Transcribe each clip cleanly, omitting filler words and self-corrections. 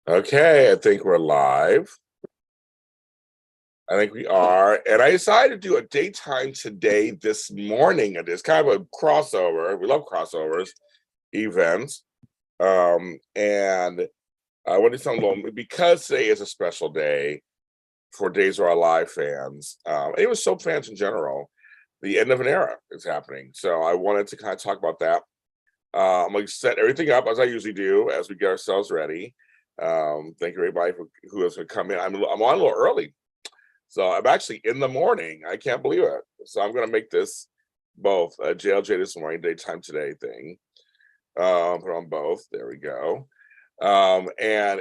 Okay, I think we're live. I think we are. And I decided to do a daytime today this morning. And it's kind of a crossover. We love crossovers, events. And I wanted something because today is a special day for Days of Our Live fans. It was soap fans in general. The end of an era is happening. So I wanted to kind of talk about that. I'm going to set everything up as I usually do as we get ourselves ready. Thank you everybody who is going to come in. I'm on a little early, so I'm actually in the morning. I can't believe it. So I'm going to make this both a JLJ this morning, daytime today thing. Put on both. There we go. And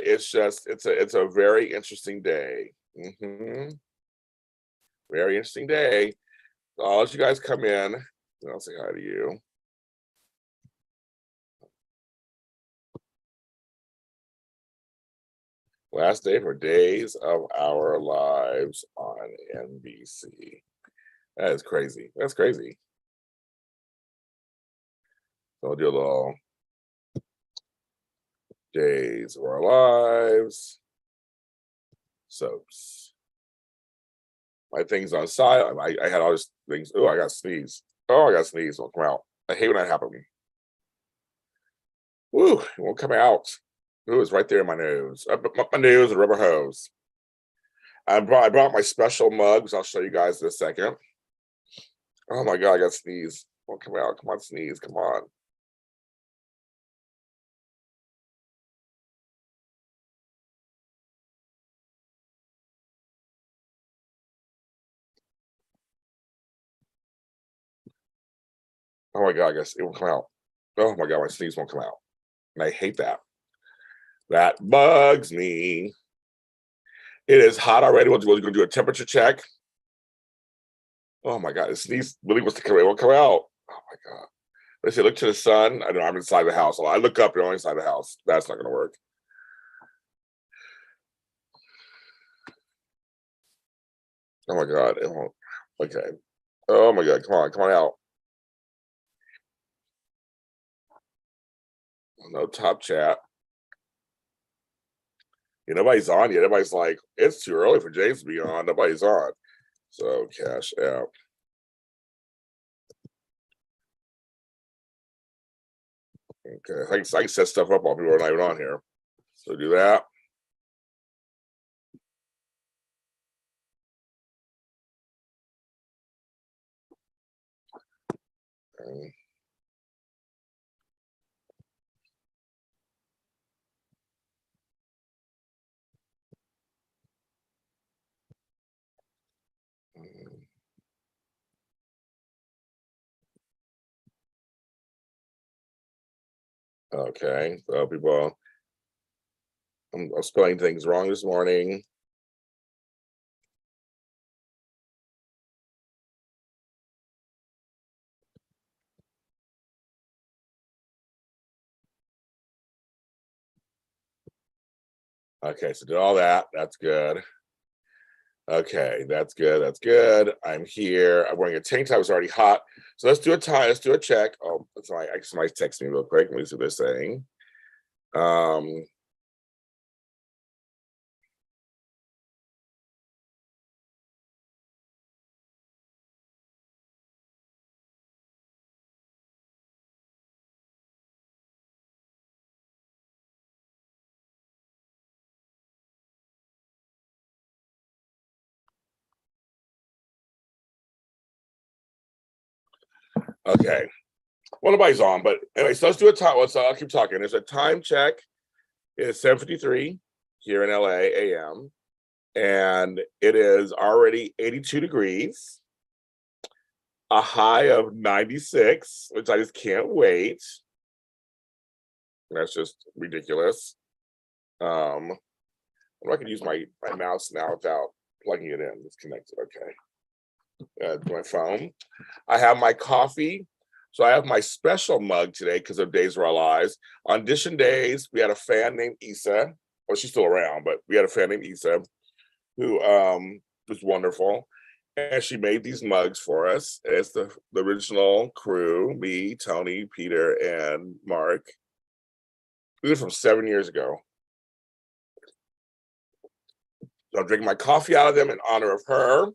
it's a very interesting day. Very interesting day. So I'll let you guys come in. I'll say hi to you. Last day for Days of Our Lives on NBC. That is crazy. That's crazy. So I'll do a little Days of Our Lives. Soaps. My thing's on silent. I had all these things. Oh, I got sneeze. Oh, I got sneeze. Won't come out. I hate when that happens. Woo, it won't come out. Ooh, it's right there in my nose. I put my nose and rubber hose. I brought my special mugs. I'll show you guys in a second. Oh my God, I got sneeze. Won't come out. Come on, sneeze. Come on. Oh my God, I guess it won't come out. Oh my God, my sneeze won't come out. And I hate that. That bugs me. It is hot already. We're going to do a temperature check. Oh my God, the sneeze really wants to come out. It won't come out. Oh my God. Let's see, look to the sun. I know I'm inside the house. I look up, you're only inside the house. That's not going to work. Oh my God. It won't. Okay. Oh my God. Come on out. No top chat. Yeah, nobody's on yet. Everybody's like, it's too early for James to be on. Nobody's on. So CashAPP. Okay, I can set stuff up while people are not even on here. So do that. Okay, so people, I'm spelling things wrong this morning. Okay, so did all that. That's good. Okay, that's good. That's good. I'm here. I'm wearing a tank top. It's already hot. So let's do a time. Let's do a check. Oh, somebody text me real quick. Let me see what they're saying. Okay. Well, nobody's on, but anyway, so let's do a time. So I'll keep talking. There's a time check. It's 7:53 here in LA AM, and it is already 82 degrees, a high of 96, which I just can't wait. That's just ridiculous. I'm not gonna use my mouse now without plugging it in. It's connected. Okay. My phone. I have my coffee. So I have my special mug today because of Days of Our Lives. On audition days, we had a fan named Issa. Well, she's still around, but we had a fan named Issa who was wonderful. And she made these mugs for us. It's the original crew, me, Tony, Peter, and Mark. These are from 7 years ago. So I'm drinking my coffee out of them in honor of her.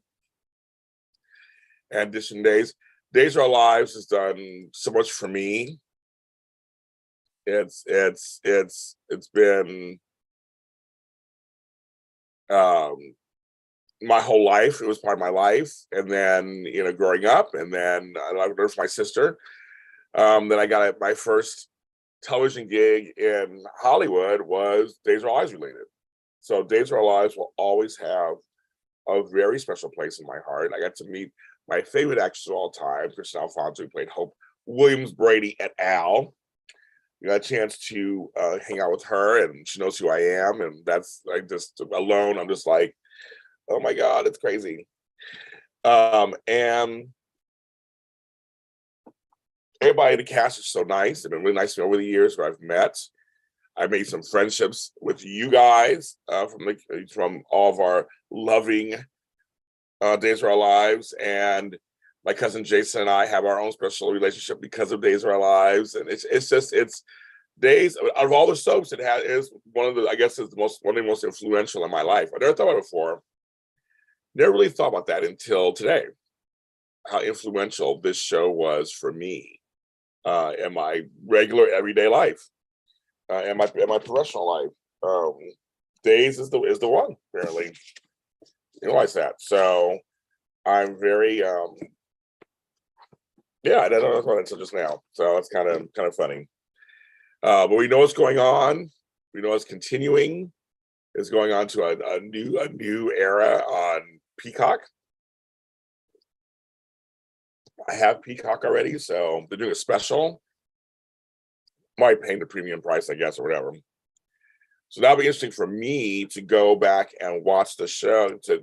And Addition Days. Days of Our Lives has done so much for me. It's been my whole life. It was part of my life. And then, growing up, and then I learned from my sister. Then I got my first television gig in Hollywood was Days of Our Lives related. So Days of Our Lives will always have a very special place in my heart. I got to meet my favorite actress of all time, Kristen Alfonso, who played Hope Williams Brady et al. We got a chance to hang out with her, and she knows who I am, and that's like just alone. I'm just like, oh my God, it's crazy. And everybody in the cast is so nice. They've been really nice to me over the years where I've met. I made some friendships with you guys from all of our loving Days of Our Lives, and my cousin Jason and I have our own special relationship because of Days of Our Lives, and it's Days out of all the soaps is one of the, I guess, is one of the most influential in my life. I never thought about it before. Never really thought about that until today. How influential this show was for me in my regular everyday life, and my professional life. Days is the one, apparently. You realize that. So I'm very I don't know about it until just now. So it's kind of funny. But we know what's going on. We know it's continuing. It's going on to a new era on Peacock. I have Peacock already, so they're doing a special. Might paying the premium price, I guess, or whatever. So that'll be interesting for me to go back and watch the show. It'll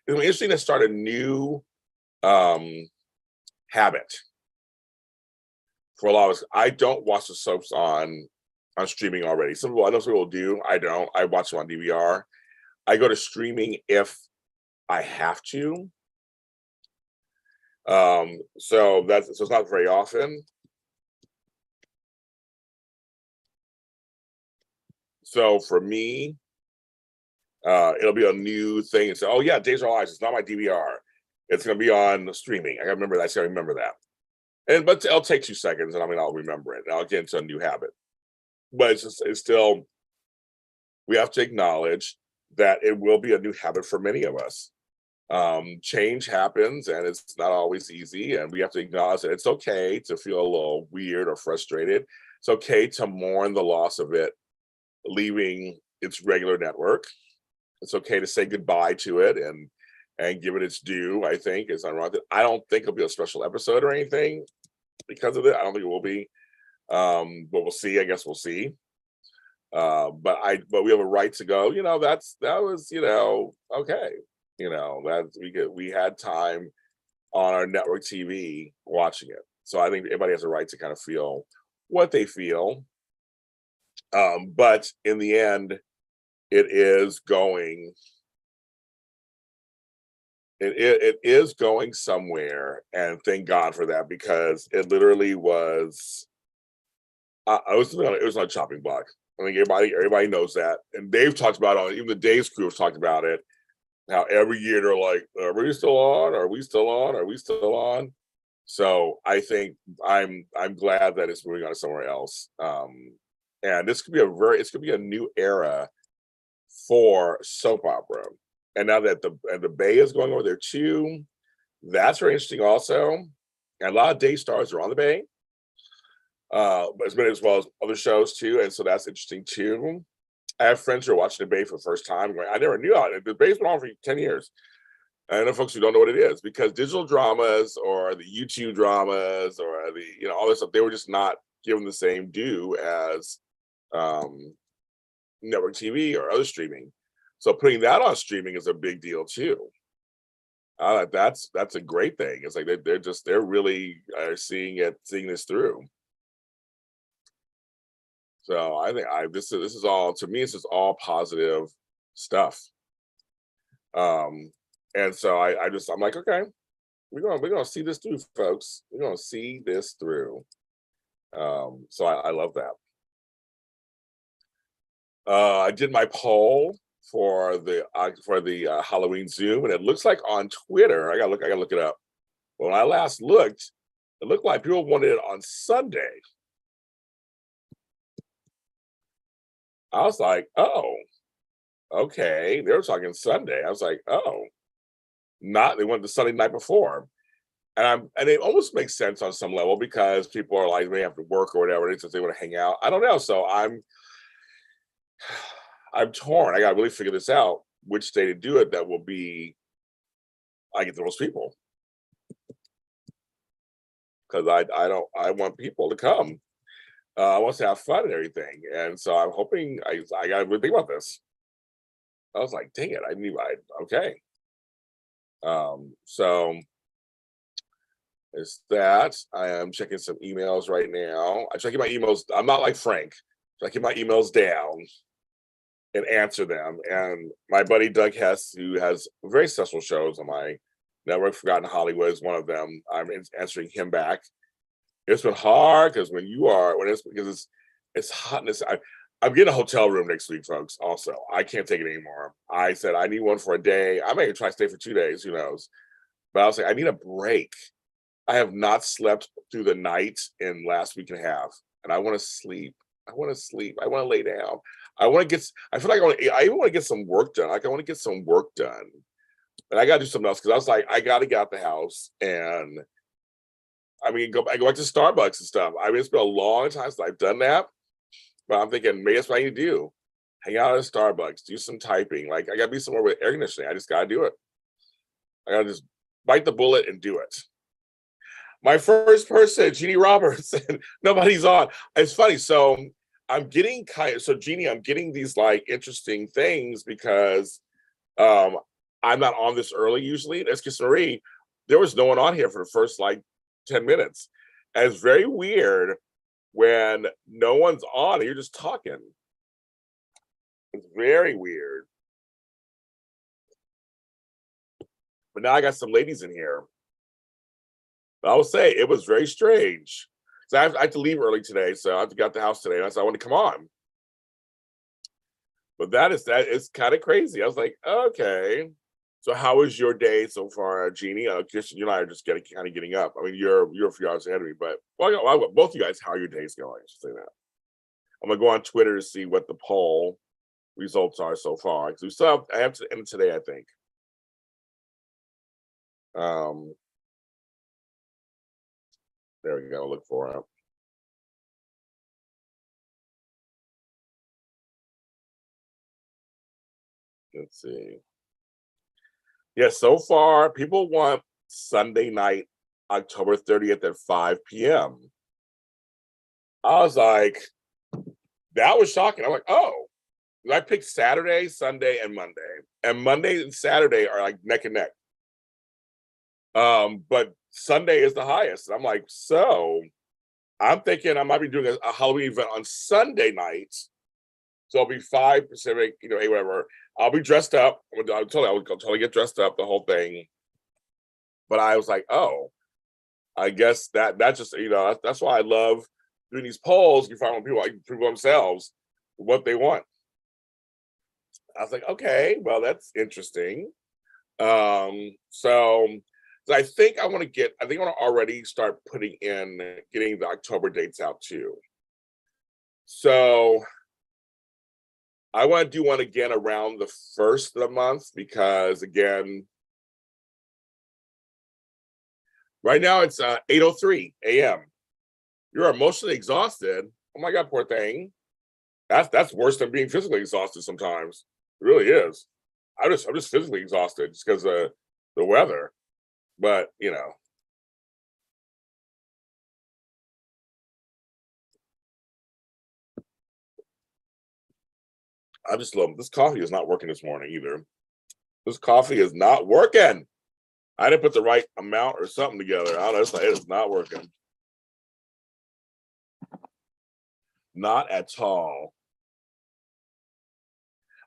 be interesting to start a new habit for a lot of us. I don't watch the soaps on streaming already. I know some people do. I don't. I watch them on DVR. I go to streaming if I have to. So it's not very often. So for me, it'll be a new thing. And say, oh yeah, Days of Our Lives. It's not my DVR. It's going to be on streaming. I remember that. I gotta remember that. But it'll take 2 seconds, and I'll remember it. And I'll get into a new habit. But it's still, we have to acknowledge that it will be a new habit for many of us. Change happens, and it's not always easy, and we have to acknowledge that it's okay to feel a little weird or frustrated. It's okay to mourn the loss of it leaving its regular network. It's okay to say goodbye to it and give it its due. I think is ironic. I don't think it'll be a special episode or anything because of it. I don't think it will be. But we'll see. I guess we'll see. But we have a right to go. That was okay. That we had time on our network TV watching it. So I think everybody has a right to kind of feel what they feel. But in the end, it is going somewhere, and thank God for that, because it literally was. It was on a chopping block. I think everybody knows that, and they've talked about it. Even the Days crew have talked about it. How every year they're like, "Are we still on? Are we still on? Are we still on?" So I think I'm glad that it's moving on to somewhere else. And this could be a new era for soap opera. And now that the Bay is going over there too, that's very interesting also. And a lot of day stars are on the Bay, but it's been as well as other shows too, and so that's interesting too. I have friends who are watching the Bay for the first time. Going, I never knew it. The Bay's been on for 10 years. I know folks who don't know what it is, because digital dramas or the YouTube dramas or all this stuff, they were just not given the same due as network TV or other streaming. So putting that on streaming is a big deal too. That's a great thing. It's like they're really seeing this through. So I think this is all, to me, this is all positive stuff. And so I'm like, okay, we're gonna see this through, folks. We're gonna see this through. So I love that. I did my poll for the Halloween Zoom, and it looks like on Twitter. I gotta look it up. When I last looked, it looked like people wanted it on Sunday. I was like, oh, okay. They were talking Sunday. I was like, oh, not they went the Sunday night before. And it almost makes sense on some level because people are like they have to work or whatever it is that they want to hang out. I don't know. So I'm torn. I gotta really figure this out, which day to do it that will be I get the most people. Because I want people to come. I want to have fun and everything. And so I'm hoping I gotta really think about this. I was like, dang it, okay. So it's that. I am checking some emails right now. I'm checking my emails. I'm not like Frank. Checking my emails down and answer them. And my buddy Doug Hess, who has very successful shows on my network, Forgotten Hollywood is one of them. I'm answering him back. It's been hard because it's hot. I'm getting a hotel room next week, folks. Also, I can't take it anymore. I said I need one for a day. I may try to stay for 2 days. Who knows? But I was like, I need a break. I have not slept through the night in last week and a half, and I want to sleep. I want to sleep. I want to lay down. I feel like I even want to get some work done. Like I want to get some work done, and I got to do something else because I was like, I got to get out the house and. I mean, I go back to Starbucks and stuff. I mean, it's been a long time since I've done that, but I'm thinking maybe that's what I need to do. Hang out at Starbucks, do some typing. Like I gotta be somewhere with air conditioning. I just gotta do it. I gotta just bite the bullet and do it. My first person, Jeannie Roberts, and nobody's on. It's funny. So Jeannie, I'm getting these like interesting things because I'm not on this early usually. That's because Marie, there was no one on here for the first like 10 minutes. And it's very weird when no one's on and you're just talking. It's very weird. But now I got some ladies in here. But I will say it was very strange. So I have to leave early today, so I have to get out the house today. And I said I want to come on. But that is kind of crazy. I was like, okay. So how was your day so far, Jeannie? Kirsten, you and I are just getting up. I mean, you're a few hours ahead of me, but both of you guys, how are your days going? I should say that. I'm gonna go on Twitter to see what the poll results are so far. Because I have to end today, I think. There we go. Look for it. Let's see. Yeah, so far people want Sunday night, October 30th at 5 p.m. I was like, that was shocking. I'm like, oh, I picked Saturday, Sunday, and Monday. And Monday and Saturday are like neck and neck. But Sunday is the highest. And I'm like, so I'm thinking I might be doing a Halloween event on Sunday night. So it'll be 5 Pacific, 8, whatever. I'll be dressed up. I would totally get dressed up, the whole thing. But I was like, oh, I guess that's just, that's why I love doing these polls. You find when people themselves what they want. I was like, okay, well, that's interesting. So I think I want to already start getting the October dates out too. So I want to do one again around the first of the month because again, right now it's 8:03 a.m. You're emotionally exhausted. Oh my God, poor thing. That's worse than being physically exhausted sometimes. It really is. I'm just physically exhausted just because of the weather. But I just love this coffee is not working this morning either. This coffee is not working. I didn't put the right amount or something together. I don't know. It is not working. Not at all.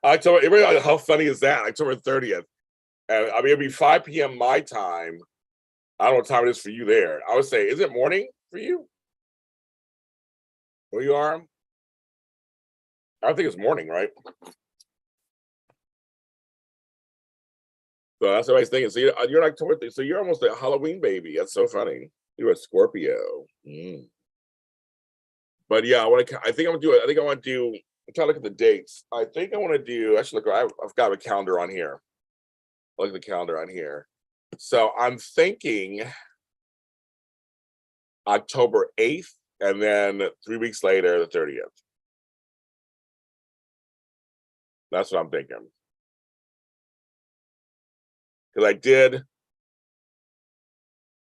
October, how funny is that? October 30th. And I mean, it'll be 5 p.m. my time. I don't know what time it is for you there. I would say, is it morning for you? Where you are? I think it's morning, right? So that's what I was thinking. So you're like so you're almost a Halloween baby. That's so funny. You're a Scorpio. Mm. But yeah, I think I'm gonna do it. I think I want to do. I'm trying to look at the dates. I think I want to do. Actually, look. I've got a calendar on here. Look at the calendar on here. So I'm thinking October 8th, and then 3 weeks later, the 30th. That's what I'm thinking. Because I did.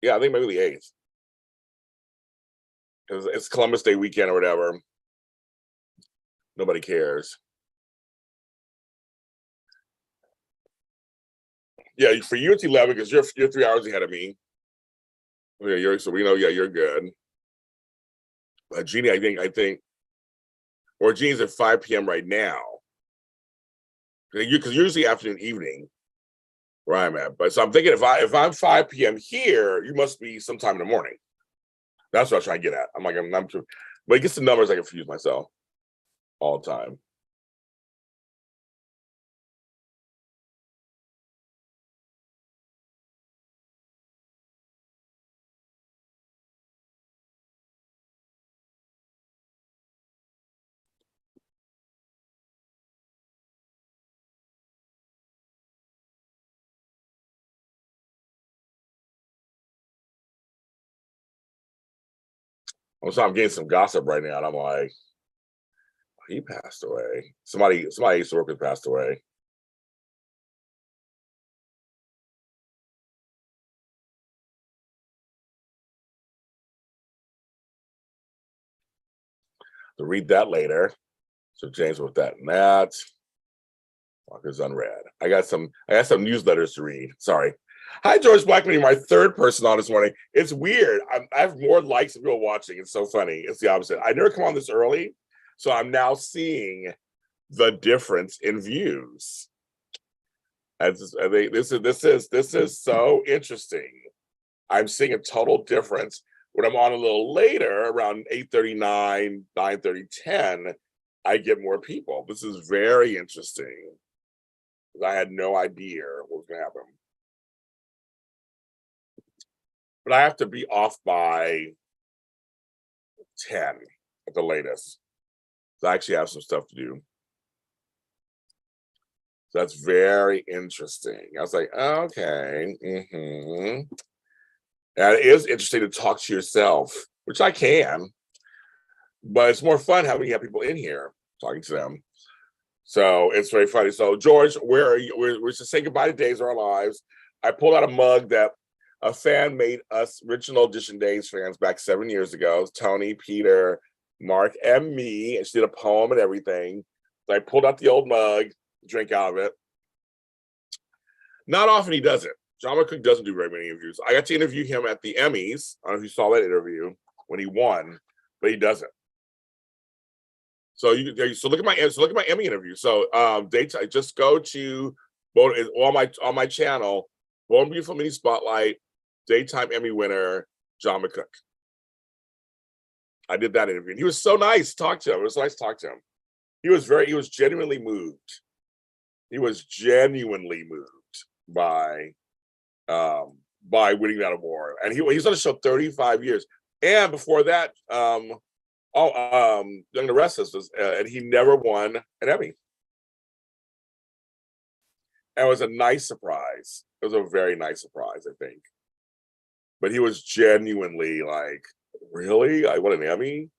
Yeah, I think maybe the 8th. Because it's Columbus Day weekend or whatever. Nobody cares. Yeah, for you it's 11 because you're 3 hours ahead of me. Yeah, so we know. Yeah, you're good. Jeannie, I think, or Jeannie's at 5 p.m. right now. Because usually afternoon, evening, where I'm at. But so I'm thinking if I'm 5 p.m. here, you must be sometime in the morning. That's what I was trying to get at. I'm like, I'm too, but it gets the numbers, I confuse myself all the time. So I'm getting some gossip right now, and I'm like, he passed away. Somebody I used to work with passed away. To read that later. So James with that and that. Walker's unread. I got some newsletters to read. Sorry. Hi, George Blackman. You're my third person on this morning. It's weird. I have more likes than people watching. It's so funny. It's the opposite. I never come on this early, so I'm now seeing the difference in views. This is so interesting. I'm seeing a total difference when I'm on a little later, around 8:39, 9:30, 10. I get more people. This is very interesting. I had no idea what was going to happen. But I have to be off by 10 at the latest. So I actually have some stuff to do. So that's very interesting. I was like, okay. And it is interesting to talk to yourself, which I can, but it's more fun having you have people in here talking to them. So it's very funny. So George, where are you? We're just saying goodbye to Days of Our Lives. I pulled out a mug that a fan made us original edition Days fans back 7 years ago. Tony, Peter, Mark, and me. And she did a poem and everything. So I pulled out the old mug, drink out of it. Not often he does it. John McCook doesn't do very many interviews. I got to interview him at the Emmys. I don't know if you saw that interview when he won, but he doesn't. So look at my Emmy interview. So just go to on my channel, Born Beautiful Mini Spotlight, Daytime Emmy winner, John McCook. I did that interview. And he was so nice to talk to him. It was nice to talk to him. He was genuinely moved. He was genuinely moved by winning that award. And he's on the show 35 years. And before that, Young and the Restless was, and he never won an Emmy. And it was a nice surprise. It was a very nice surprise, I think. But he was genuinely like, really? I won an Emmy?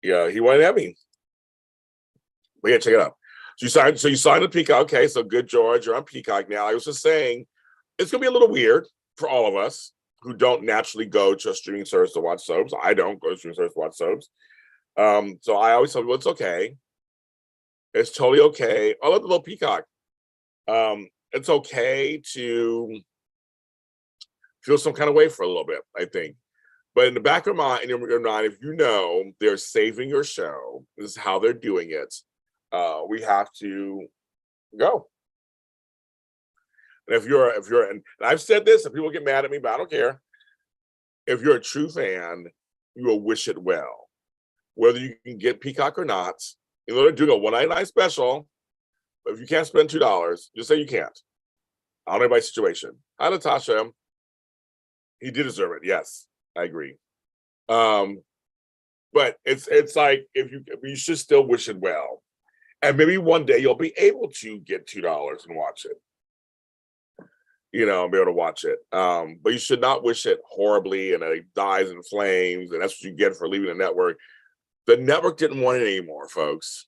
Yeah, he won an Emmy. But yeah, check it out. So you signed the Peacock. Okay, so good, George. You're on Peacock now. I was just saying, it's gonna be a little weird for all of us who don't naturally go to a streaming service to watch soaps. I don't go to a streaming service to watch soaps. So I always tell people it's okay. It's totally okay. I love the little Peacock. It's okay to feel some kind of way for a little bit, I think. But in the back of in your mind, if you know they're saving your show, this is how they're doing it. We have to go. And and I've said this, and people get mad at me, but I don't care. If you're a true fan, you will wish it well. Whether you can get Peacock or not, they're doing a $1.99 special. But if you can't spend $2, just say you can't. I don't know anybody's situation. Hi, Natasha. He did deserve it. Yes, I agree. Um, but it's like if you should still wish it well, and maybe one day you'll be able to get $2 and watch it. You know, be able to watch it. But you should not wish it horribly and it dies in flames, and that's what you get for leaving the network. The network didn't want it anymore, folks.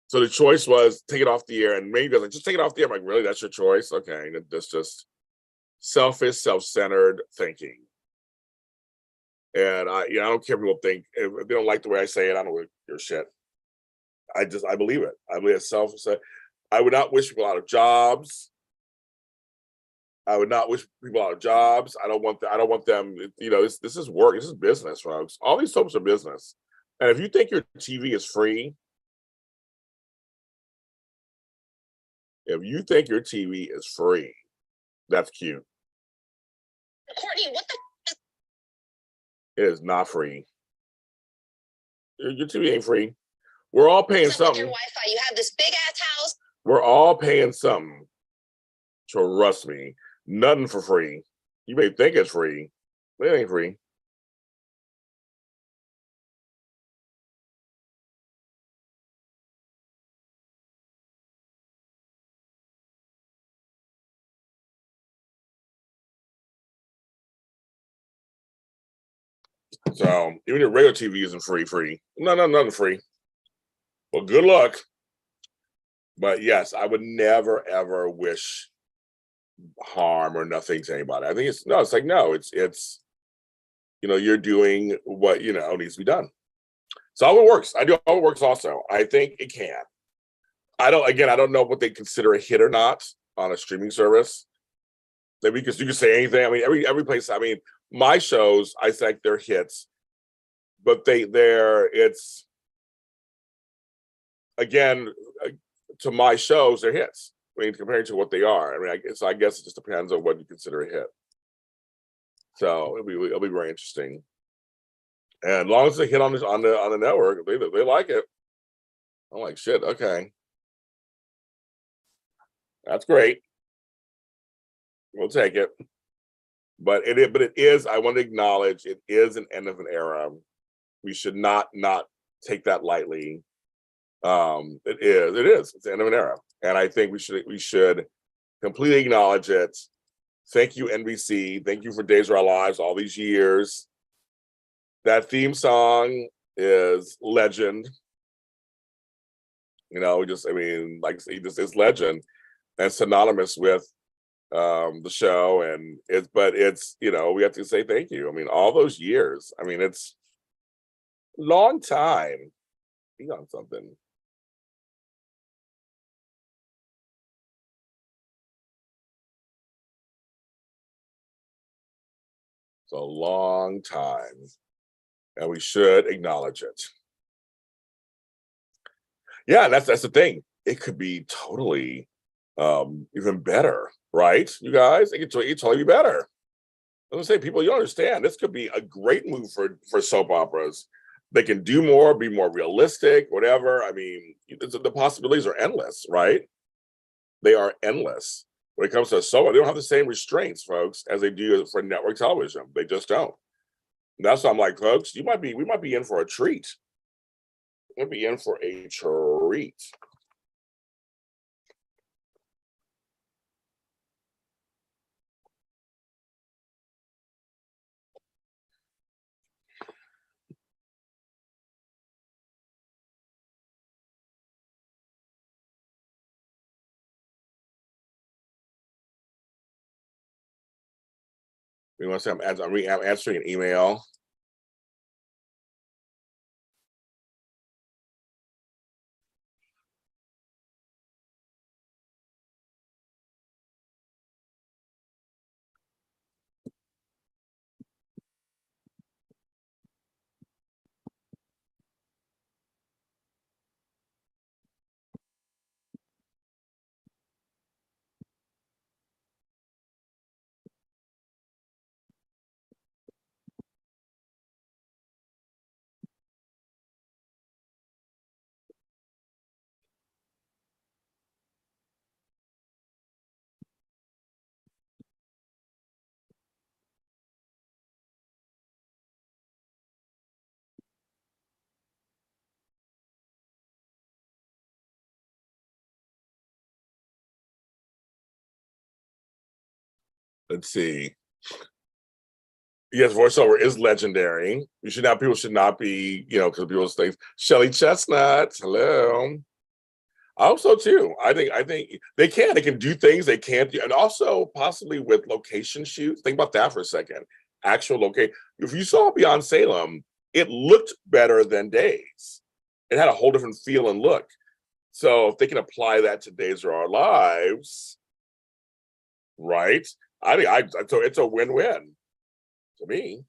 So the choice was take it off the air, and maybe doesn't just take it off the air. I'm like, really? That's your choice? Okay, that's just selfish, self-centered thinking. And I don't care if people think if they don't like the way I say it. I don't know your shit. I believe it. I believe it's self. I would not wish people out of jobs. I would not wish people out of jobs. I don't want them. You know, this is work. This is business, folks. All these soaps are business. And if you think your TV is free, if you think your TV is free, that's cute. Courtney, what the? It is not free. Your TV ain't free. We're all paying something. Your Wi-Fi. You have this big ass house. We're all paying something. Trust me, nothing for free. You may think it's free, but it ain't free. So even your regular TV isn't free. No, nothing free. Well, good luck. But yes, I would never ever wish harm or nothing to anybody. I think it's like no, it's you know, you're doing what you know needs to be done. So how it works. I do how it works also. I think it can. I don't know what they consider a hit or not on a streaming service. Maybe because you can say anything. I mean, every place, I mean, my shows, I think they're hits, but it's again to my shows, they're hits. I mean, compared to what they are. I mean, I guess it just depends on what you consider a hit. So it'll be very interesting. And as long as they hit on this on the network, they like it. I'm like, shit, okay. That's great. We'll take it. But it is, I want to acknowledge it is an end of an era. We should not take that lightly. It's the end of an era. And I think we should completely acknowledge it. Thank you, NBC. Thank you for Days of Our Lives all these years. That theme song is legend. You know, I mean, like it's legend and synonymous with the show, and it's you know, we have to say thank you. I mean, all those years. I mean, it's long time. Be on something. It's a long time, and we should acknowledge it. Yeah, that's the thing. It could be totally even better, right? You guys, it could totally be better. I was gonna say, people, you understand this could be a great move for soap operas. They can do more, be more realistic, whatever. I mean, the possibilities are endless, right? They are endless. When it comes to soap, they don't have the same restraints, folks, as they do for network television. They just don't. And that's why I'm like, folks, we might be in for a treat. We'll be in for a treat. You want to say I'm answering an email? Let's see. Yes, voiceover is legendary. People should not be, because people think Shelly Chestnut. Hello. I hope so too. I think they can do things they can't do, and also possibly with location shoots. Think about that for a second. Actual location. If you saw Beyond Salem, it looked better than Days. It had a whole different feel and look. So if they can apply that to Days of Our Lives, right? So it's a win-win to me.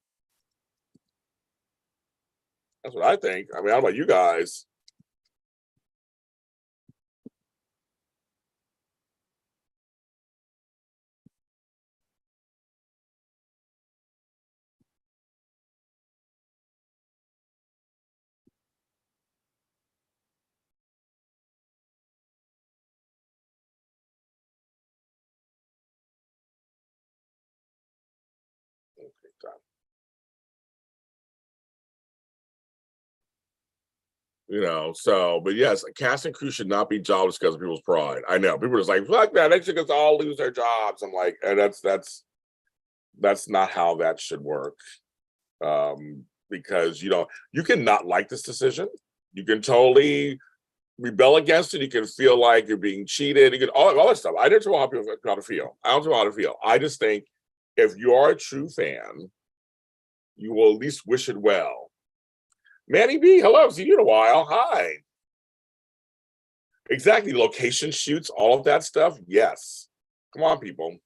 That's what I think. I mean, I don't know about you guys. But yes, a cast and crew should not be jobless because of people's pride. I know people are just like, fuck that, they should just all lose their jobs. I'm like, and that's not how that should work. Because you can not like this decision. You can totally rebel against it. You can feel like you're being cheated. You can all that stuff. I don't know how to feel. I don't know how to feel. I just think if you are a true fan, you will at least wish it well. Manny B, hello, seen you in a while. Hi. Exactly. Location shoots, all of that stuff. Yes. Come on, people.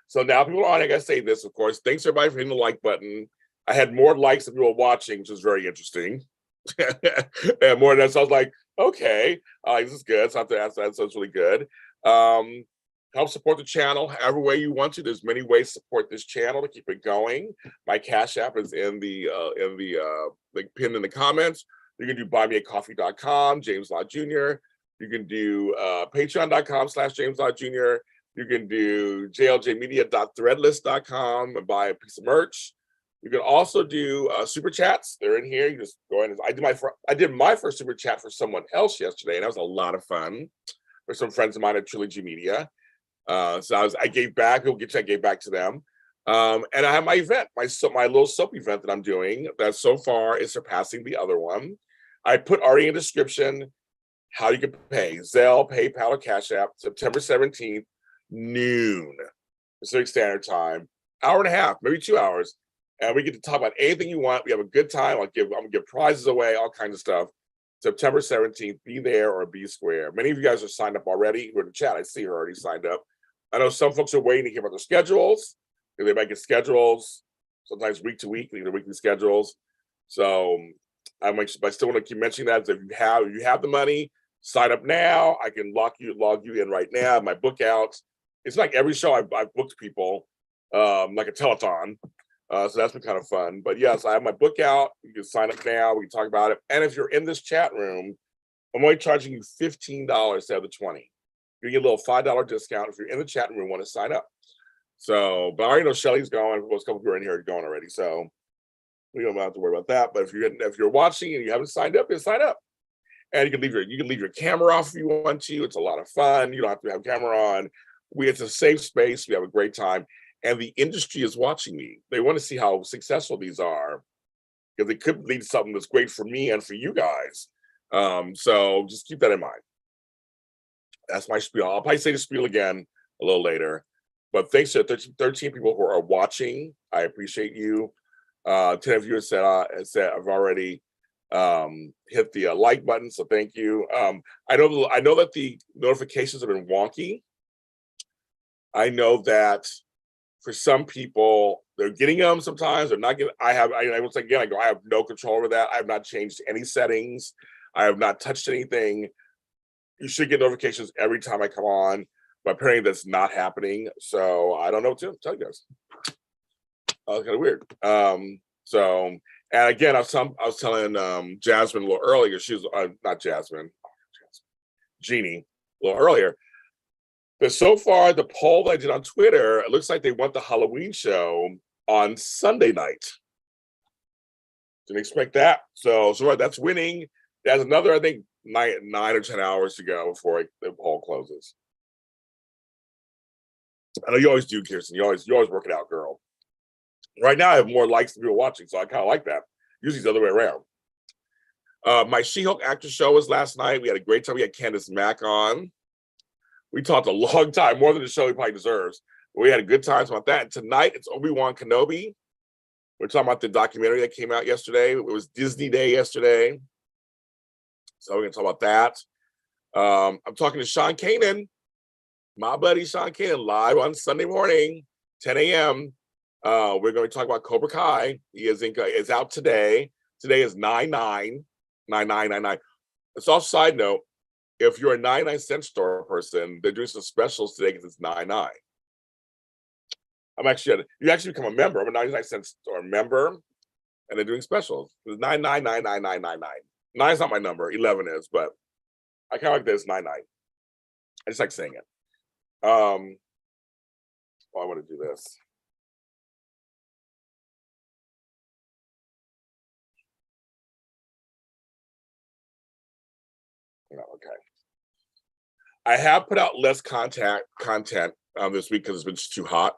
So now people are on. I gotta say this, of course. Thanks everybody for hitting the like button. I had more likes than people watching, which was very interesting. And more than that, so I was like, okay, this is good. So that's really good. Help support the channel however way you want to. There's many ways to support this channel to keep it going. My Cash App is in the link pinned in the comments. You can do buymeacoffee.com, James Lott Jr. You can do patreon.com/James Lott Jr. You can do jljmedia.threadless.com and buy a piece of merch. You can also do super chats. They're in here. You just go in. I did my first super chat for someone else yesterday, and that was a lot of fun for some friends of mine at Trilogy Media. So I gave back. I gave back to them. And I have my event, my little soap event that I'm doing that so far is surpassing the other one. I put already in the description how you can pay. Zelle, PayPal, or Cash App, September 17th, noon, Pacific Standard Time, hour and a half, maybe 2 hours. And we get to talk about anything you want. We have a good time. I'm gonna give prizes away, all kinds of stuff. September 17th, be there or be square. Many of you guys are signed up already. Who are in the chat, I see her already signed up. I know some folks are waiting to hear about their schedules. They might get schedules sometimes week to week, their weekly schedules. So I still want to keep mentioning that. If you have the money, sign up now. I can log you in right now. My book out. It's like every show I've booked people, like a telethon. So that's been kind of fun. But yes, I have my book out. You can sign up now. We can talk about it. And if you're in this chat room, I'm only charging you $15 instead of the $20. You get a little $5 discount if you're in the chat room and want to sign up. So, but I already know Shelly's going. Most couple people are in here are going already. So we don't have to worry about that. But if you're watching and you haven't signed up, then sign up. And you can leave your camera off if you want to. It's a lot of fun. You don't have to have camera on. It's a safe space. We have a great time. And the industry is watching me. They want to see how successful these are, because it could lead to something that's great for me and for you guys. So just keep that in mind. That's my spiel. I'll probably say the spiel again a little later. But thanks to 13 people who are watching. I appreciate you. 10 of you have said I've already hit the like button, so thank you. I know that the notifications have been wonky. I know that for some people, they're getting them sometimes. They're not getting. I will say again. I have no control over that. I have not changed any settings. I have not touched anything. You should get notifications every time I come on, but apparently that's not happening. So I don't know what to tell you guys. It's kind of weird. So, and again, I was telling Jasmine a little earlier. She was not Jasmine, Jeannie, a little earlier. But so far, the poll that I did on Twitter, it looks like they want the Halloween show on Sunday night. Didn't expect that. So that's winning. There's another, I think, 9 or 10 hours to go before the poll closes. I know you always do, Kirsten. You always work it out, girl. Right now, I have more likes than people watching, so I kind of like that. Usually it's the other way around. My She-Hulk actor show was last night. We had a great time. We had Candace Mack on. We talked a long time, more than the show he probably deserves. But we had a good time about that. And tonight, it's Obi-Wan Kenobi. We're talking about the documentary that came out yesterday. It was Disney Day yesterday. So we're going to talk about that. I'm talking to Sean Kanan, my buddy Sean Kanan, live on Sunday morning, 10 a.m. We're going to talk about Cobra Kai. He is out today. Today is 9/9. 9/9. It's off side note. If you're a 99-cent store person, they're doing some specials today because it's 9/9. You actually become a member. I'm a 99-cent store member, and they're doing specials. It's 9/9. 9's not my number. 11 is, but I kind of like this 9/9. I just like saying it. I want to do this. No, okay. I have put out less content this week because it's been just too hot.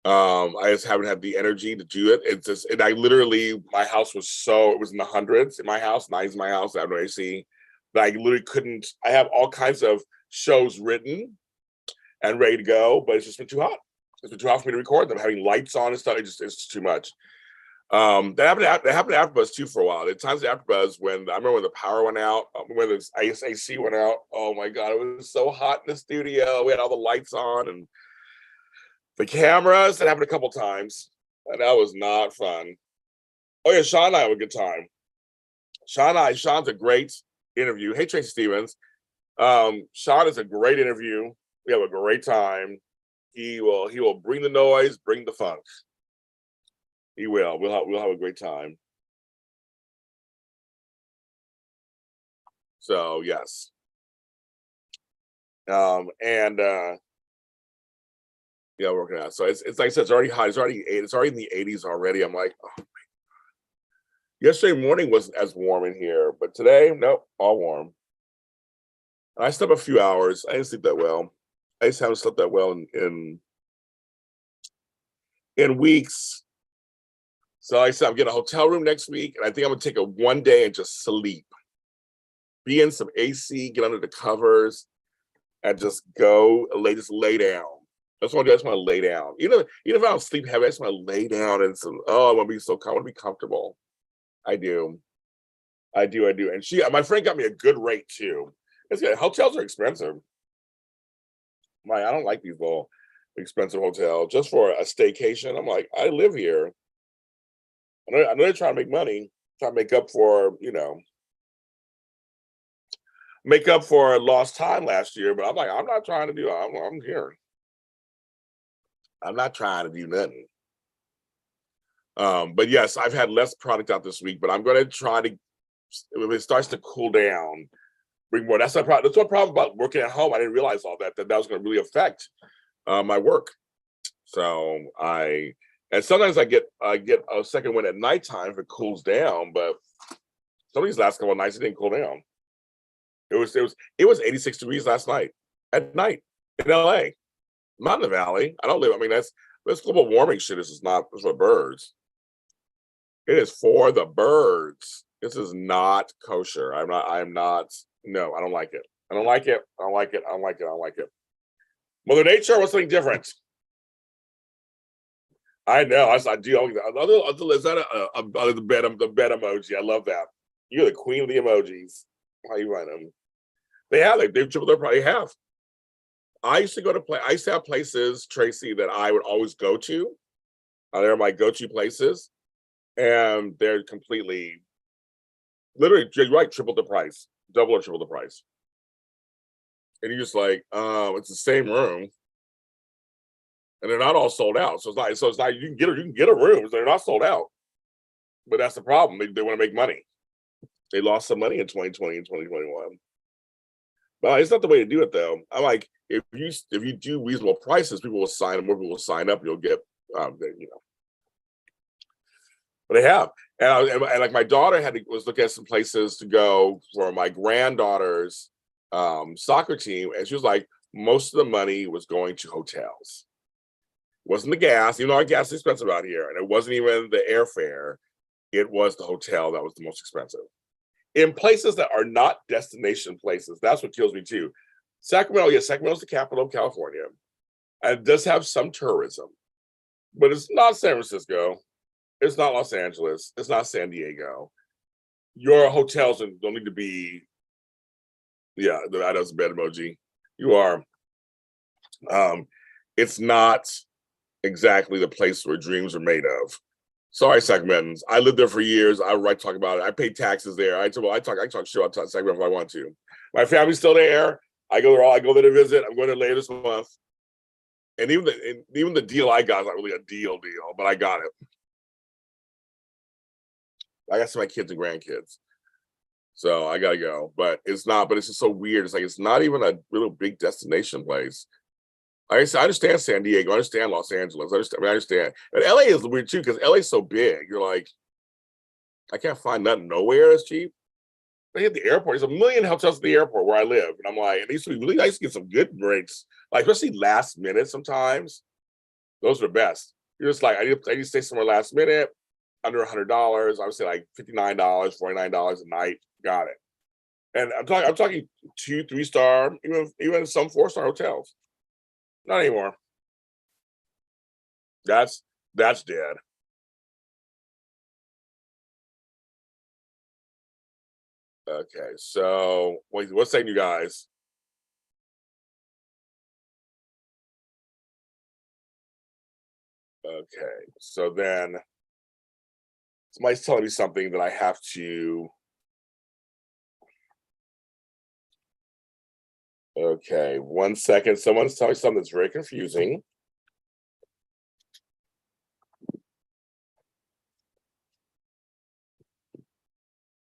I just haven't had the energy to do it. It's just, and I literally, my house was it was in the hundreds in my house. 90s my house. I have no AC. But I literally couldn't. I have all kinds of shows written and ready to go, but it's just been too hot. It's been too hot for me to record them. Having lights on and stuff, it's just too much. That happened to AfterBuzz too for a while. There times at AfterBuzz when I remember when the power went out, when the AC went out. Oh my god, it was so hot in the studio. We had all the lights on and the cameras. That happened a couple times, and that was not fun. Oh yeah, Sean and I had a good time. Sean's a great interview. Hey Tracy Stevens. Sean is a great interview. We have a great time. He will bring the noise, bring the funk. He will. We'll have a great time. So yes. Yeah, working out. So it's like I said, it's already hot. It's already in the 80s already. I'm like, oh my god. Yesterday morning wasn't as warm in here, but today, nope, all warm. And I slept a few hours. I didn't sleep that well. I just haven't slept that well in weeks. So like I said, I'm getting a hotel room next week, and I think I'm gonna take a one day and just sleep. Be in some AC, get under the covers, and just lay down. That's what I do. I just want to lay down. Even if I don't sleep heavy, I just want to lay down and I want to be I want to be comfortable. I do. And my friend got me a good rate too. It's good. Hotels are expensive. I don't like these little expensive hotels just for a staycation. I'm like, I live here. I know they're trying to make money, trying to make up for lost time last year. But I'm like, I'm not trying to do. I'm here. I'm not trying to do nothing. But yes, I've had less product out this week, but I'm going to try to, if it starts to cool down, bring more. That's one problem about working at home. I didn't realize all that was going to really affect my work. So and sometimes I get a second wind at nighttime if it cools down, but some of these last couple of nights it didn't cool down. It was 86 degrees last night at night in LA. Not in the valley. I don't live. I mean, that's global warming shit. This is for birds. It is for the birds. This is not kosher. I'm not. No, I don't like it. I don't like it. I don't like it. I don't like it. I don't like it. Mother Nature was something different. I know. I do. Is that the bed emoji? I love that. You're the queen of the emojis. How you write them? They've tripled their price. They have. I used to have places, Tracy, that I would always go to. They're my go-to places, and they're completely, literally, you're right, triple the price, double or triple the price. And you're just like, it's the same room, and they're not all sold out. So it's not you can get a room. They're not sold out, but that's the problem. They want to make money. They lost some money in 2020 and 2021. But it's not the way to do it, though. I'm like, if you do reasonable prices, more people will sign up, and you'll get, But they have, and like my daughter was looking at some places to go for my granddaughter's soccer team, and she was like, most of the money was going to hotels. It wasn't the gas, even though our gas is expensive out here, and it wasn't even the airfare. It was the hotel that was the most expensive. In places that are not destination places, that's what kills me too. Sacramento, yes, Sacramento's the capital of California, and it does have some tourism, but it's not San Francisco. It's not Los Angeles. It's not San Diego. Your hotels don't need to be, yeah, that does a bad emoji. You are. It's not exactly the place where dreams are made of. Sorry, Sacramentans. I lived there for years. I write talk about it. I pay taxes there. I talk shit about Sacramento if I want to. My family's still there. I go there. I go there to visit. I'm going there later this month. And even the deal I got is not really a deal, but I got it. I got some of my kids and grandkids, so I gotta go. But it's not. But it's just so weird. It's like it's not even a real big destination place. I understand San Diego. I understand Los Angeles. I understand. But LA is weird too because LA is so big. You're like, I can't find nothing nowhere that's cheap. They hit the airport. There's a million hotels at the airport where I live, and I'm like, it used to be really nice to get some good rates, like especially last minute. Sometimes those are the best. You're just like, I need to stay somewhere last minute, under $100. I would say like $59, $49 a night. Got it. And I'm talking 2, 3 star, even some 4-star hotels. Not anymore. That's dead. Okay, so what's saying, you guys? Okay, so then somebody's telling me something that I have to. Okay, 1 second. Someone's telling me something that's very confusing.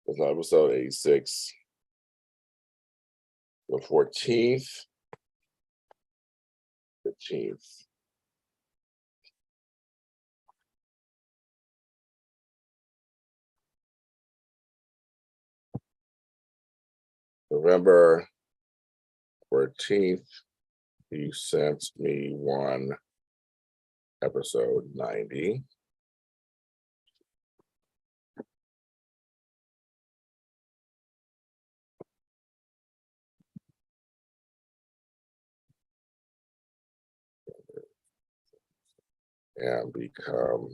It's not episode 86. The 14th. 15th. November 14th. You sent me one, episode 90. And become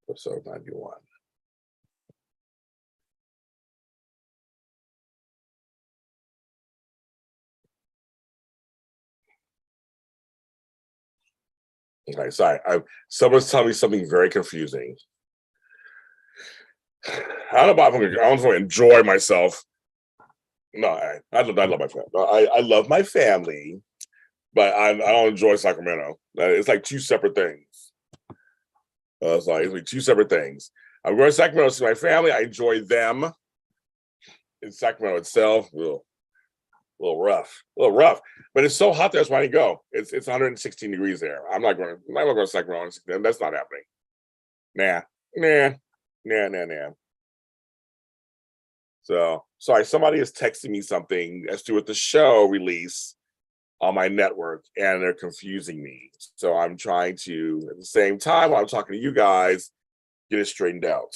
episode 91. Okay, sorry. Someone's telling me something very confusing. I don't know if I'm going to enjoy myself. No, I love my family. I love my family, but I don't enjoy Sacramento. It's like two separate things. It's like 2 separate things. I'm going to Sacramento to see my family. I enjoy them. In Sacramento itself, a little rough, but it's so hot there. That's why I didn't go. It's 116 degrees there. I'm not going to Sacramento. That's not happening. Nah. So sorry, somebody is texting me something as to with the show release on my network, and they're confusing me. So I'm trying to, at the same time, while I'm talking to you guys, get it straightened out.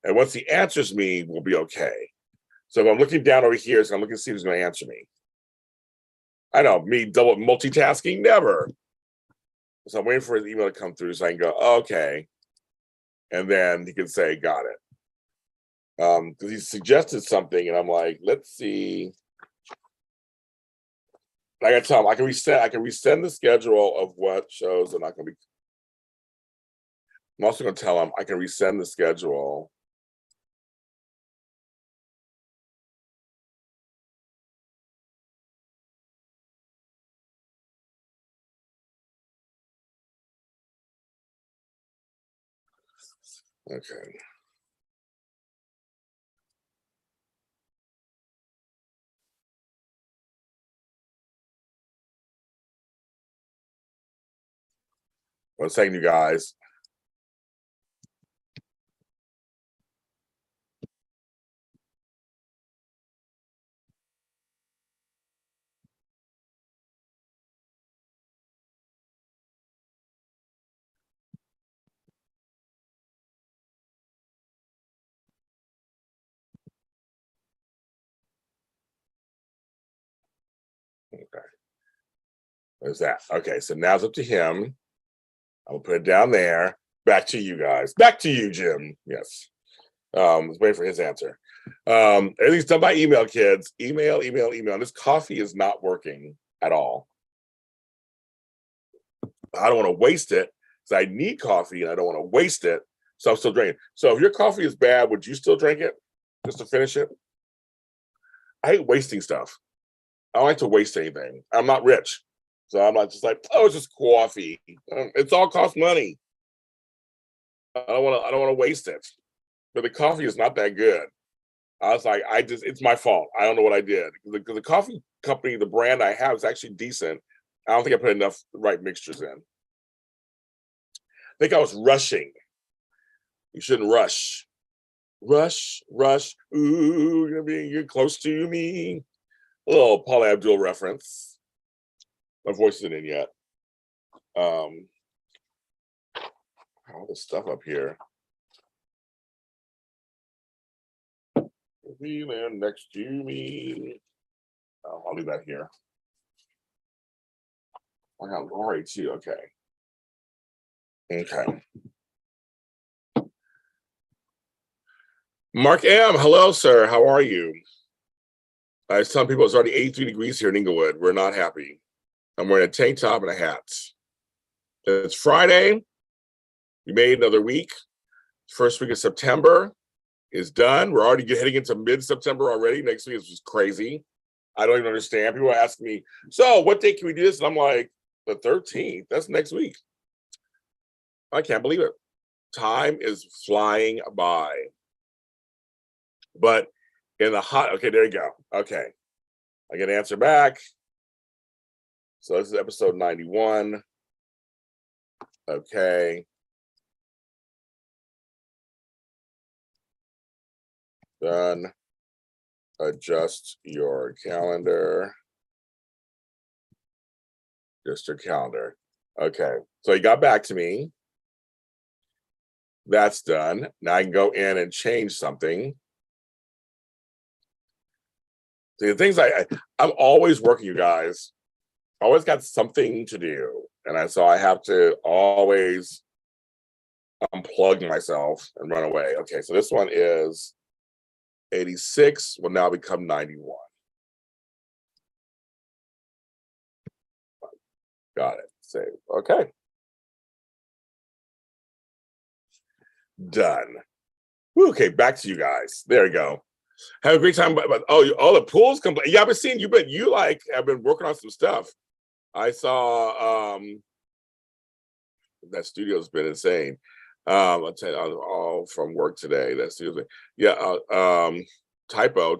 And once he answers me, we'll be okay. So if I'm looking down over here, so I'm looking to see who's going to answer me. I know, me double multitasking, never. So I'm waiting for his email to come through so I can go, okay. And then he can say, got it. Because he suggested something, and I'm like, let's see. I gotta tell him I can resend the schedule of what shows are not gonna be. I'm also gonna tell him I can resend the schedule. Okay. One second, you guys. Okay, there's that. Okay, so now it's up to him. I'll put it down there. Back to you guys. Back to you, Jim. Yes. Let's wait for his answer. Everything's done by email, kids. Email, email, email. This coffee is not working at all. I don't want to waste it because I need coffee and I don't want to waste it. So I'm still drinking. So if your coffee is bad, would you still drink it just to finish it? I hate wasting stuff. I don't like to waste anything. I'm not rich. So I'm not just like, oh, it's just coffee. It's all cost money. I don't want to waste it. But the coffee is not that good. I was like, it's my fault. I don't know what I did. Because the coffee company, the brand I have is actually decent. I don't think I put enough right mixtures in. I think I was rushing. You shouldn't rush. Rush, rush. Ooh, you're close to me. A little Paula Abdul reference. My voice isn't in yet. All this stuff up here. Feeling next to me. I'll leave that here. I got Lori too. Okay. Okay. Mark M. Hello, sir. How are you? I was telling people it's already 83 degrees here in Inglewood. We're not happy. I'm wearing a tank top and a hat. It's Friday. We made another week. First week of September is done. We're already heading into mid-September already. Next week is just crazy. I don't even understand. People are asking me, so what day can we do this? And I'm like, the 13th. That's next week. I can't believe it. Time is flying by. But in the hot, okay, there you go. Okay. I get an answer back. So this is episode 91. Okay. Done. Adjust your calendar. Just your calendar. Okay. So he got back to me. That's done. Now I can go in and change something. See, the things I'm always working, you guys. Always got something to do. And so I have to always unplug myself and run away. Okay, so this one is 86 will now become 91. Got it. Save. Okay. Done. Okay, back to you guys. There you go. Have a great time. But all the pools complete. Yeah, I've been seeing you, have been working on some stuff. I saw that studio's been insane. I'll tell you, I was all from work today. That studio, yeah. Typo.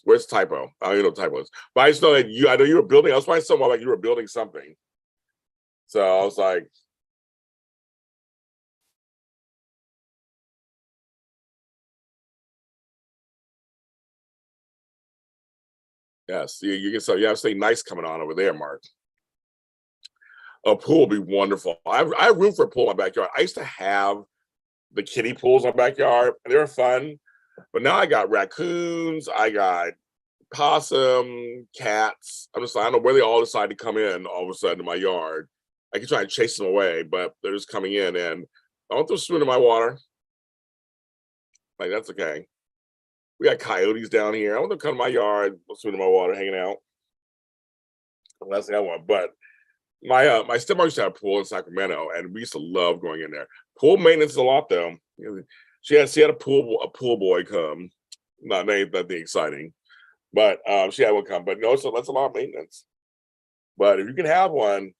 Where's Typo? I don't even know typos. But I just know that I know you were building. I was finding something like you were building something. So I was like, yes, you have something nice coming on over there, Mark. A pool will be wonderful. I have room for a pool in my backyard. I used to have the kiddie pools in my backyard. They were fun. But now I got raccoons, I got possum, cats. I don't know where they all decide to come in all of a sudden in my yard. I can try and chase them away, but they're just coming in, and I want them swimming in my water. Like, that's okay. We got coyotes down here. I want them to come to my yard, swim in my water, hanging out. That's the other one. But my stepmother used to have a pool in Sacramento, and we used to love going in there. Pool maintenance is a lot, though. She had a pool boy come. Not nothing exciting, but she had one come. But no, so that's a lot of maintenance. But if you can have one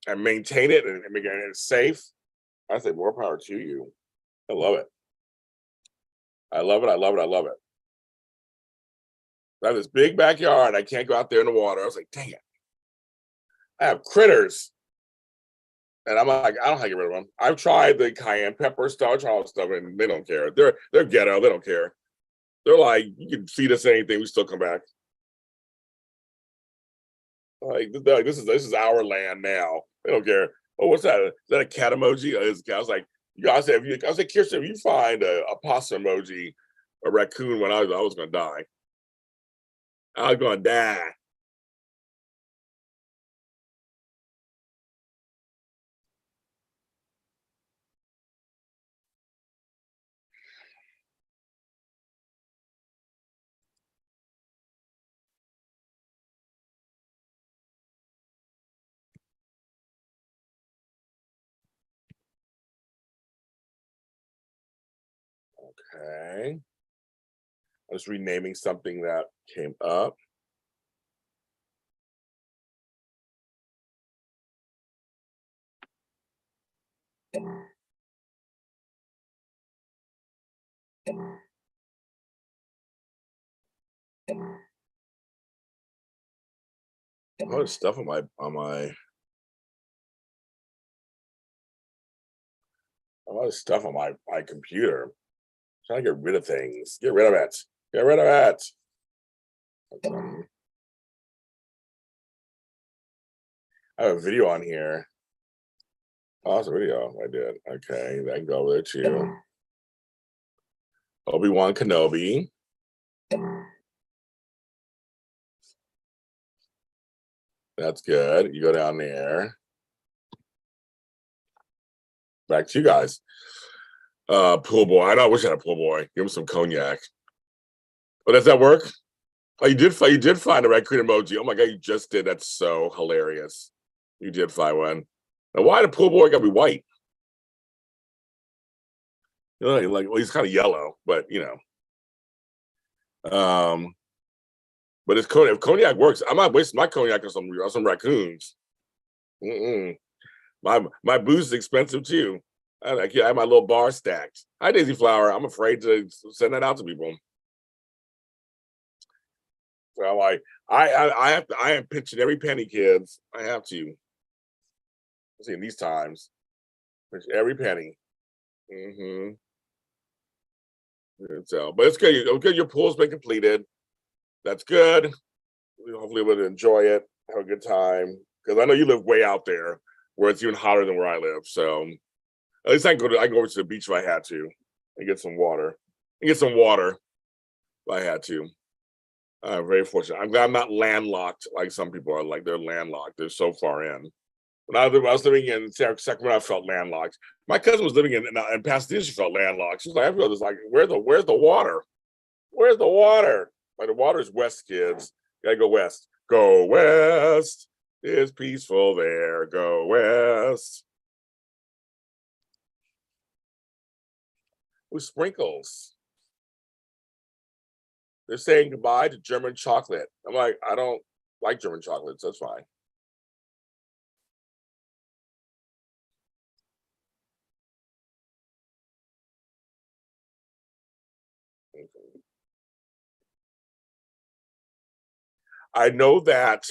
and maintain it and make it safe, I say more power to you. I love it. I love it. I love it. I love it. I have this big backyard. I can't go out there in the water. I was like, dang it. I have critters. And I'm like, I don't know how to get rid of them. I've tried the cayenne pepper stuff, I tried all stuff, and they don't care. They're ghetto. They don't care. They're like, you can feed us anything, we still come back. Like, this is our land now. They don't care. Oh, what's that? Is that a cat emoji? I was like, Kirsten, if you find a possum emoji, a raccoon, when I was gonna die. I was gonna die. Okay. I'm just renaming something that came up. A lot of stuff on my computer. Trying to get rid of things. Get rid of it. Get rid of it. Um, I have a video on here. Oh, that's a video I did. Okay, I can go over there too. Obi-Wan Kenobi. That's good. You go down there. Back to you guys. Pool boy. I wish I had a pool boy. Give him some cognac. Oh, does that work? Oh, you did find a raccoon emoji. Oh my god, you just did. That's so hilarious. You did find one. Now, why the pool boy gotta be white? You know, like, well, he's kind of yellow, but you know. But if cognac works, I'm not wasting my cognac on some raccoons. Mm-mm. My booze is expensive too. I have my little bar stacked. Hi, Daisy Flower. I'm afraid to send that out to people. So I am pinching every penny, kids. I have to. See, in these times, pinch every penny. Mm-hmm. So, but it's good. Okay, your pool's been completed. That's good. Hopefully, we'll enjoy it. Have a good time. Because I know you live way out there, where it's even hotter than where I live. So at least I can go over to the beach if I had to, and get some water. If I had to. I'm very fortunate. I'm glad I'm not landlocked like some people are. Like they're landlocked. They're so far in. When I was living in Sacramento, I felt landlocked. My cousin was living in Pasadena. She felt landlocked. She's like, I feel this like, where's the water? Where's the water? Like the water's west, kids. You gotta go west. Go west. It's peaceful there. Go west. With sprinkles. They're saying goodbye to German chocolate. I'm like, I don't like German chocolates. That's fine. I know that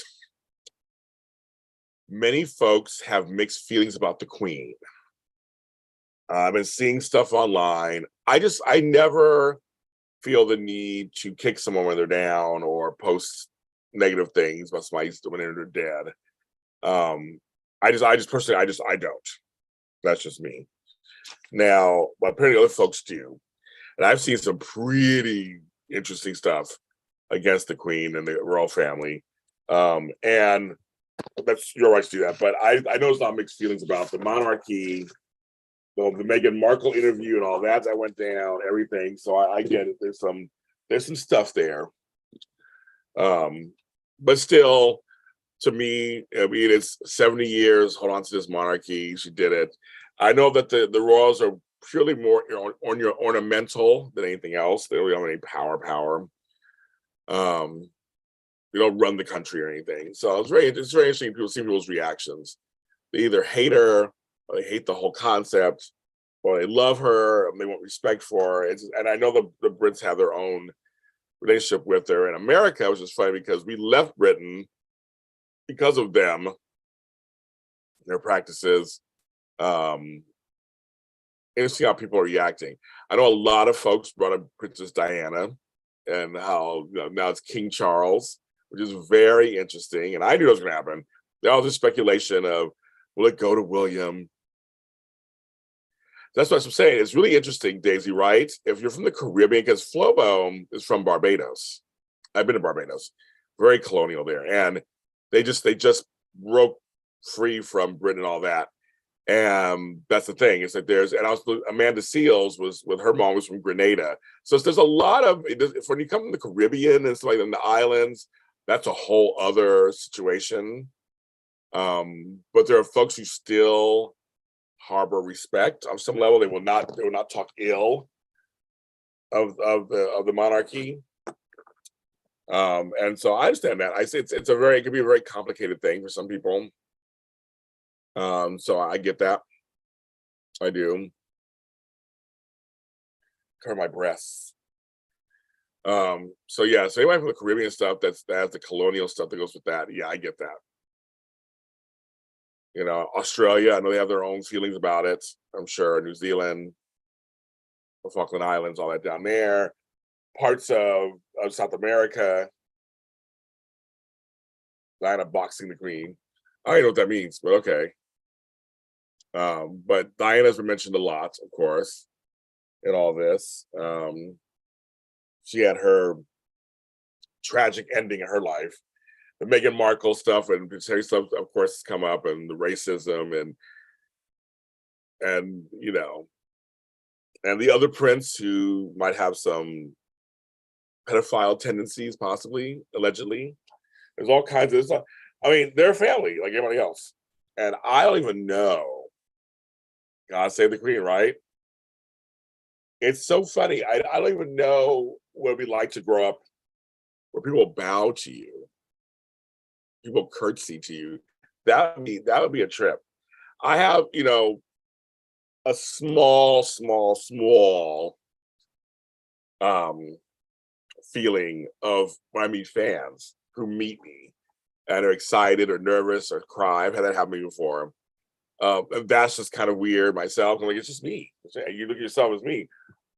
many folks have mixed feelings about the Queen. I've been seeing stuff online. I never feel the need to kick someone when they're down or post negative things about somebody when they're dead. I just personally, I don't. That's just me. Now, but apparently other folks do, and I've seen some pretty interesting stuff against the Queen and the royal family. And that's your right to do that. But I know there's a lot of mixed feelings about the monarchy, the Meghan Markle interview and all that went down, everything. So I get it. There's some stuff there. But still, to me, I mean, it's 70 years. Hold on to this monarchy. She did it. I know that the royals are purely more ornamental than anything else. They don't really have any power. They don't run the country or anything. So it's very interesting. People see people's reactions. They either hate her, or they hate the whole concept, or they love her and they want respect for her. And I know the Brits have their own relationship with her. In America, which is funny because we left Britain because of them, their practices. Interesting how people are reacting. I know a lot of folks brought up Princess Diana and how now it's King Charles, which is very interesting. And I knew it was going to happen. There was speculation of, will it go to William? That's what I'm saying. It's really interesting, Daisy, right? If you're from the Caribbean, because Flobo is from Barbados. I've been to Barbados. Very colonial there. And they just broke free from Britain and all that. And that's the thing. It's like and also Amanda Seals was with her mom was from Grenada. So there's a lot of, when you come to the Caribbean and stuff like in the islands, that's a whole other situation. But there are folks who still harbor respect on some level. They will not talk ill of the monarchy. And so I understand that. I say it could be a very complicated thing for some people. So I get that. I do. Cover my breasts. So yeah, so anybody from the Caribbean stuff, that's the colonial stuff that goes with that. Yeah, I get that. You know, Australia, I know they have their own feelings about it. I'm sure New Zealand, the Falkland Islands, all that down there, parts of South America. Diana boxing the Queen. I don't know what that means, but okay. But Diana's been mentioned a lot, of course, in all this. She had her tragic ending in her life. The Meghan Markle stuff and Harry stuff, of course, has come up, and the racism and you know, and the other prince who might have some pedophile tendencies, possibly, allegedly. There's all kinds of stuff. I mean, they're family like everybody else, and I don't even know. God save the Queen, right? It's so funny. I don't even know what it'd be like to grow up where people bow to you, people curtsy to you. That would be a trip. I have, a small um feeling of when I meet fans who meet me and are excited or nervous or cry. I've had that happen to me before. And that's just kind of weird myself. I'm like, it's just me. You look at yourself as me.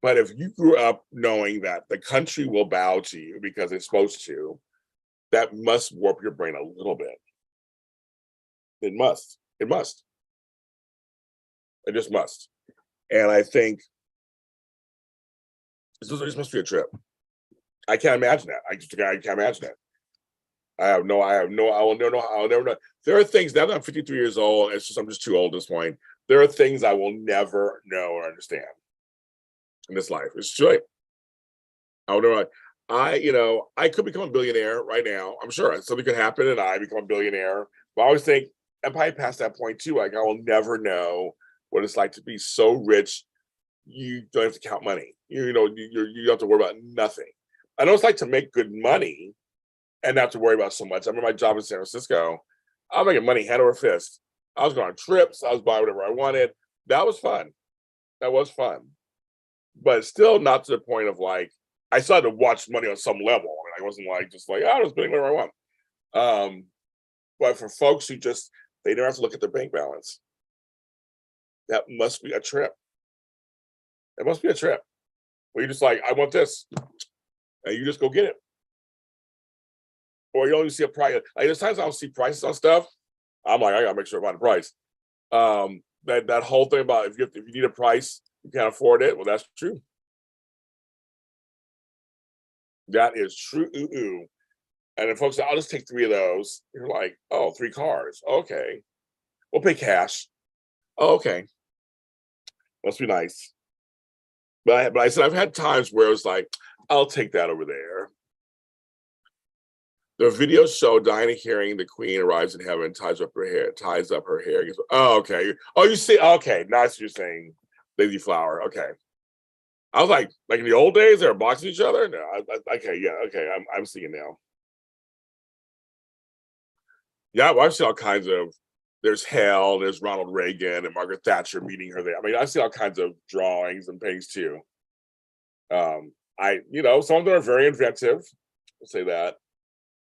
But if you grew up knowing that the country will bow to you because it's supposed to, that must warp your brain a little bit. It must. It must. It just must. And I think this must be a trip. I can't imagine that. I can't imagine that. I will never know. I'll never know. There are things, now that I'm 53 years old, I'm just too old at this point. There are things I will never know or understand in this life. It's true. I would never, I could become a billionaire right now. I'm sure something could happen and I become a billionaire. But I always think I'm probably past that point too. Like, I will never know what it's like to be so rich you don't have to count money. You don't have to worry about nothing. I know it's like to make good money and not to worry about so much. I remember my job in San Francisco. I was making money hand over fist. I was going on trips. I was buying whatever I wanted. That was fun. That was fun. But still not to the point of like, I still had to watch money on some level. And I wasn't like, just like, I was spending whatever I want. But for folks who they don't have to look at their bank balance, that must be a trip. It must be a trip. Where you're just like, I want this. And you just go get it. Or you only see a price. Like, there's times I don't see prices on stuff. I'm like, I gotta make sure I find a price. That whole thing about if you need a price, you can't afford it. Well, that's true. That is true. And then folks say, I'll just take 3 of those. You're like, oh, 3 cars. Okay. We'll pay cash. Oh, okay. Must be nice. But I said I've had times where it was like, I'll take that over there. The video show Diana hearing the Queen arrives in heaven, ties up her hair. Oh, okay. Oh, you see, okay. Now you're saying Lady Flower. Okay. I was like in the old days, they were boxing each other. No, okay, yeah, okay. I'm seeing now. Yeah, well, I've seen all kinds of. There's Hell. There's Ronald Reagan and Margaret Thatcher meeting her there. I mean, I've seen all kinds of drawings and things too. Some of them are very inventive. I'll say that.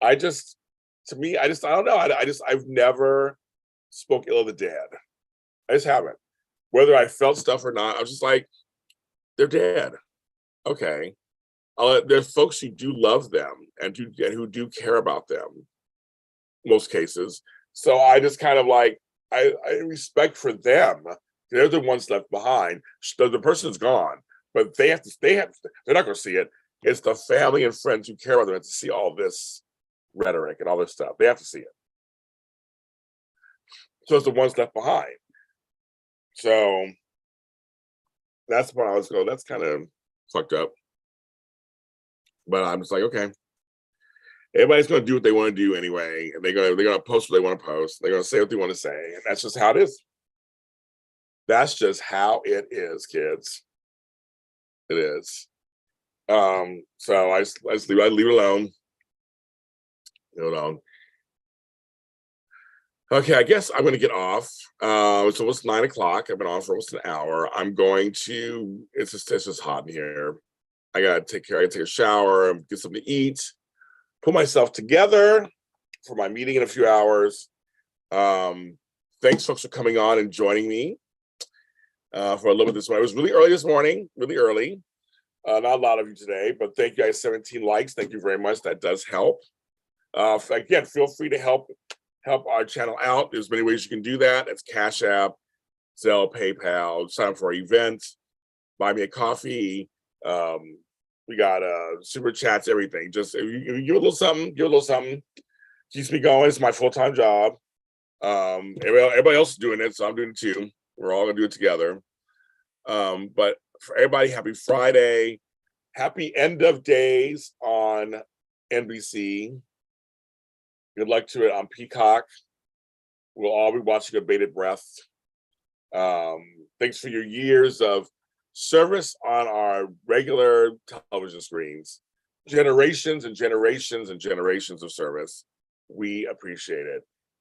I don't know. I've never spoke ill of the dead. I just haven't. Whether I felt stuff or not, I was just like, they're dead. Okay. There's folks who do love them and who do care about them. Most cases. So I just kind of like, I respect for them. They're the ones left behind. The person's gone, but they're not going to see it. It's the family and friends who care about them to see all this rhetoric and all this stuff. They have to see it. So it's the ones left behind. So that's what I was going, that's kind of fucked up. But I'm just like, okay. Everybody's going to do what they want to do anyway, and they're going to post what they want to post. They're going to say what they want to say, and that's just how it is. That's just how it is, kids. It is. So I just leave it alone. Leave it alone. Okay, I guess I'm going to get off. It's almost 9 o'clock. I've been on for almost an hour. I'm going to. It's just hot in here. I gotta take care. I gotta take a shower, get something to eat, put myself together for my meeting in a few hours. Thanks, folks, for coming on and joining me for a little bit this morning. It was really early this morning, really early. Not a lot of you today, but thank you guys. 17 likes. Thank you very much. That does help. Again, feel free to help our channel out. There's many ways you can do that. It's Cash App, Zelle, PayPal. Sign up for our event. Buy me a coffee. We got super chats, everything. Just you give a little something, keeps me going. It's my full-time job. Everybody else is doing it, so I'm doing it too. We're all gonna do it together. But for everybody, happy Friday, happy end of days on NBC. Good luck to it on Peacock. We'll all be watching with bated breath. Thanks for your years of service on our regular television screens. Generations and generations and generations of service. We appreciate it.